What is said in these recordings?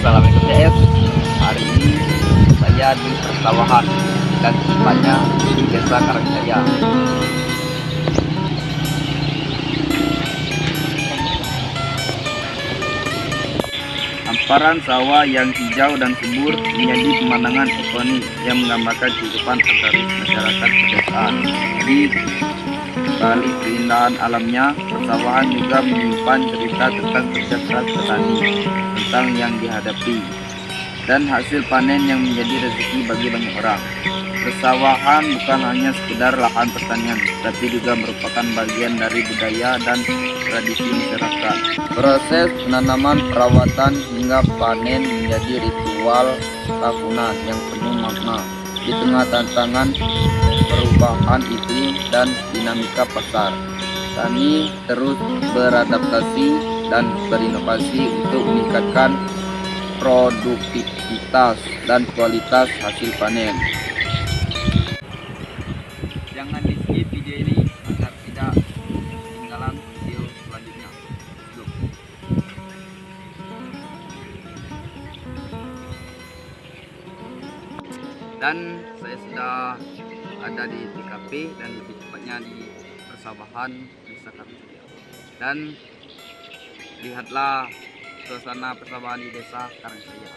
Assalamualaikum guys. Hari ini saya di persawahan dan tepatnya di Desa Karangjaya. Hamparan sawah yang hijau dan subur menjadi pemandangan ikoni yang menggambarkan kehidupan agraris masyarakat pedesaan. Di balik keindahan alamnya, persawahan juga menyimpan cerita tentang kerja keras petani, tentang yang dihadapi, dan hasil panen yang menjadi rezeki bagi banyak orang. Persawahan bukan hanya sekedar lahan pertanian, tapi juga merupakan bagian dari budaya dan tradisi masyarakat. Proses penanaman, perawatan, hingga panen menjadi ritual tahunan yang penuh makna. Di tengah tantangan perubahan iklim dan dinamika pasar, kami terus beradaptasi dan berinovasi untuk meningkatkan produktivitas dan kualitas hasil panen. Jangan di-skip video ini agar tidak ketinggalan video selanjutnya. Dan saya sudah ada di TKP dan lebih tepatnya di persawahan Desa Karangjaya. Dan lihatlah suasana persawahan di Desa Karangjaya.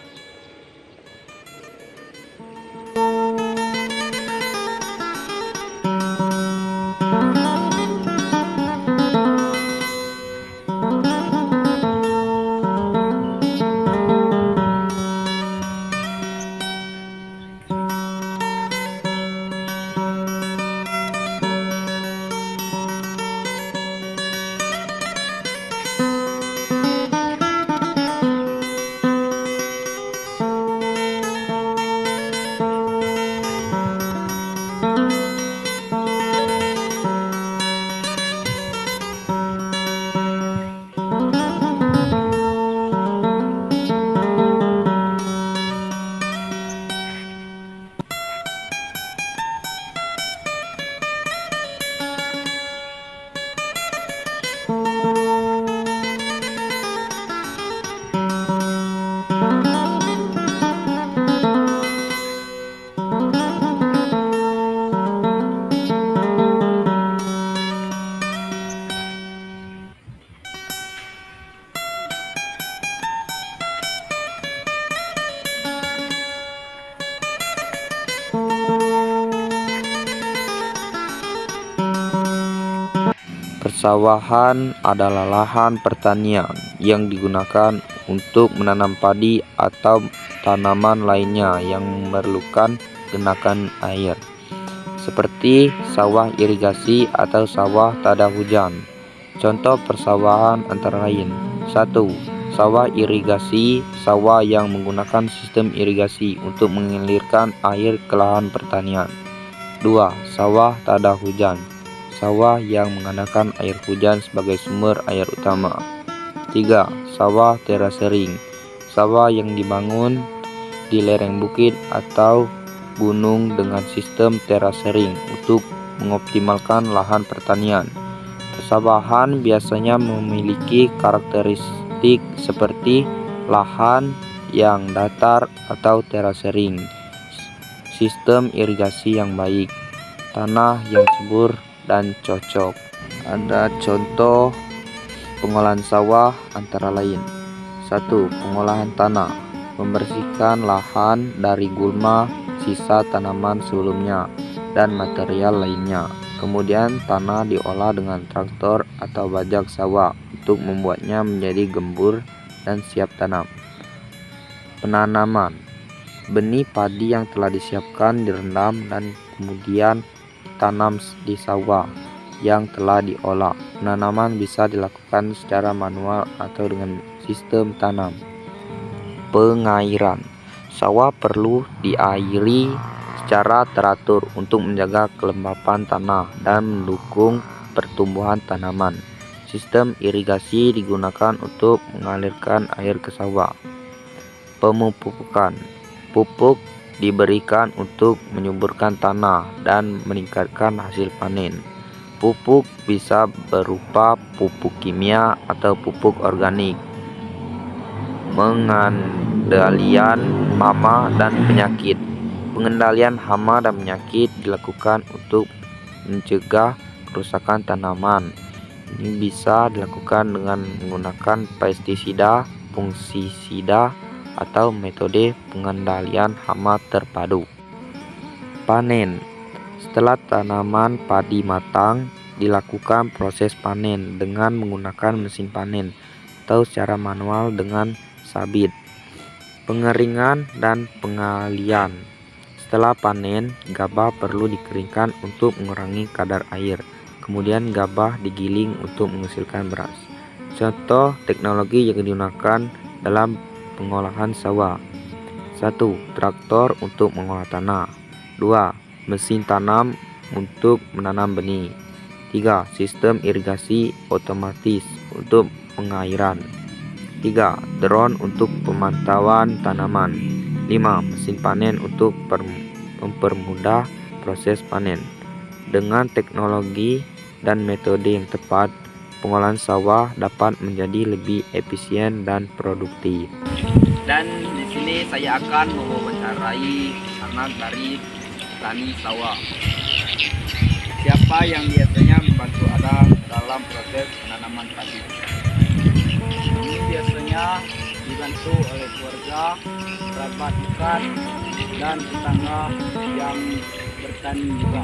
Persawahan adalah lahan pertanian yang digunakan untuk menanam padi atau tanaman lainnya yang memerlukan genangan air, seperti sawah irigasi atau sawah tada hujan. Contoh persawahan antara lain: 1. Sawah irigasi, sawah yang menggunakan sistem irigasi untuk mengalirkan air ke lahan pertanian. 2. Sawah tada hujan, sawah yang mengandalkan air hujan sebagai sumber air utama. 3. Sawah terasering, sawah yang dibangun di lereng bukit atau gunung dengan sistem terasering untuk mengoptimalkan lahan pertanian. Persawahan biasanya memiliki karakteristik seperti lahan yang datar atau terasering, sistem irigasi yang baik, tanah yang subur dan cocok. Ada contoh pengolahan sawah antara lain: 1. Pengolahan tanah, membersihkan lahan dari gulma, sisa tanaman sebelumnya, dan material lainnya. Kemudian tanah diolah dengan traktor atau bajak sawah untuk membuatnya menjadi gembur dan siap tanam. Penanaman, benih padi yang telah disiapkan direndam dan kemudian tanam di sawah yang telah diolah. Penanaman bisa dilakukan secara manual atau dengan sistem tanam. Pengairan, sawah perlu diairi secara teratur untuk menjaga kelembapan tanah dan mendukung pertumbuhan tanaman. Sistem irigasi digunakan untuk mengalirkan air ke sawah. Pemupukan, pupuk diberikan untuk menyuburkan tanah dan meningkatkan hasil panen. Pupuk bisa berupa pupuk kimia atau pupuk organik. pengendalian hama dan penyakit. Pengendalian hama dan penyakit dilakukan untuk mencegah kerusakan tanaman. Ini bisa dilakukan dengan menggunakan pestisida, fungisida, atau metode pengendalian hama terpadu. Panen. Setelah tanaman padi matang, dilakukan proses panen dengan menggunakan mesin panen atau secara manual dengan sabit. Pengeringan dan pengalian. Setelah panen, gabah perlu dikeringkan untuk mengurangi kadar air. Kemudian gabah digiling untuk menghasilkan beras. Contoh teknologi yang digunakan dalam pengolahan sawah. 1. Traktor untuk mengolah tanah. 2. Mesin tanam untuk menanam benih. 3. Sistem irigasi otomatis untuk pengairan. 3. Drone untuk pemantauan tanaman. 5. Mesin panen untuk mempermudah proses panen. Dengan teknologi dan metode yang tepat, pengolahan sawah dapat menjadi lebih efisien dan produktif. Dan di sini saya akan mewawancarai anak dari petani sawah. Siapa yang biasanya membantu Adam dalam proses penanaman padi? Ini biasanya dibantu oleh keluarga, kerabat dekat, dan tetangga yang bertani juga.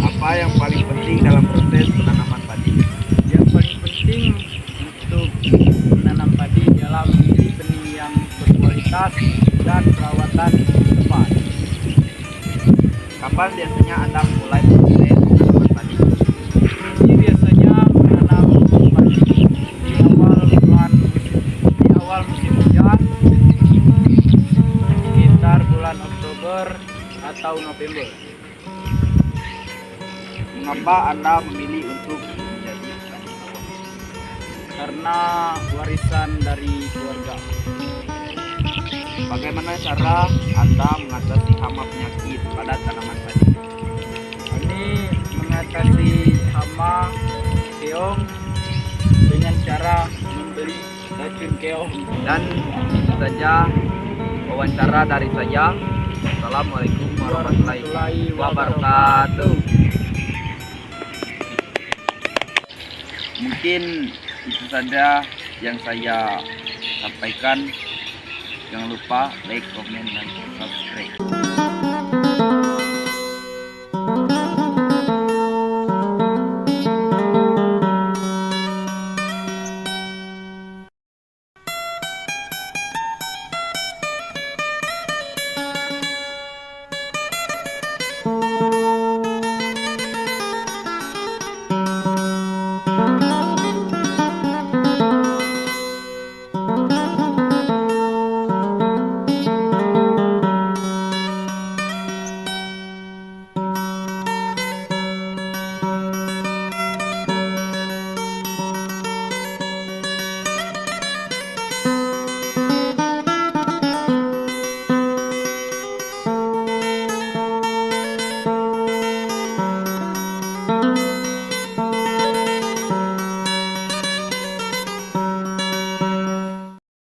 Apa yang paling penting dalam proses penanaman padi? Yang paling penting untuk menanam padi adalah memilih benih yang berkualitas dan perawatan tepat. Kapan biasanya Anda mulai proses penanaman padi? Ini biasanya menanam padi di awal musim hujan, sekitar bulan Oktober atau November. Mengapa Anda memilih untuk menjadi petani sawah? Karena warisan dari keluarga. Bagaimana cara Anda mengatasi hama penyakit pada tanaman padi? Ini mengatasi hama keong dengan cara membeli racun keong. Dan itu saja wawancara dari saya. Assalamualaikum warahmatullahi wabarakatuh. Mungkin itu saja yang saya sampaikan. Jangan lupa like, komen, dan subscribe.